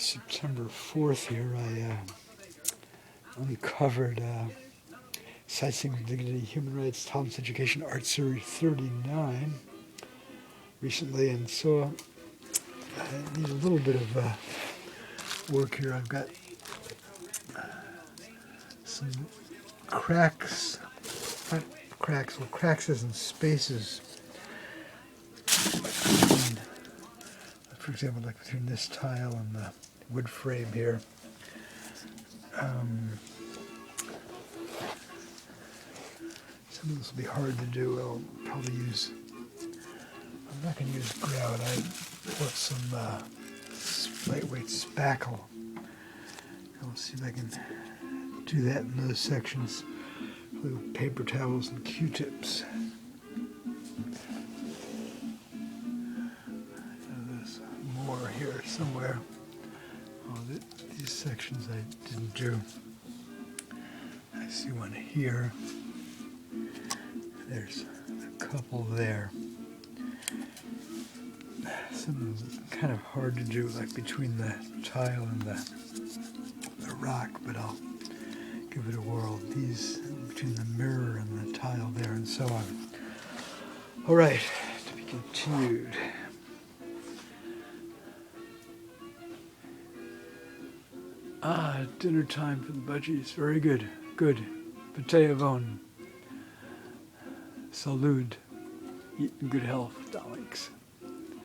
September 4th here, I uncovered Sightseeing with Dignity, Human Rights, Holocaust Education, Art Series 39 recently, and so I need a little bit of work here. I've got some cracks, not cracks, well, cracks as in spaces. For example, like between this tile and the wood frame here. Some of this will be hard to do. I'll probably use, I'm not going to use grout. I bought some lightweight spackle. I'll see if I can do that in those sections with paper towels and Q-tips. There's more here somewhere. Oh, these sections I didn't do. I see one here. There's a couple there. Some of them are kind of hard to do, like between the tile and the rock, but I'll give it a whirl. These between the mirror and the tile there, and so on. All right, to be continued. Dinner time for the budgies. Very good. Good. pt1of3. Salud. Eat in good health, darlings.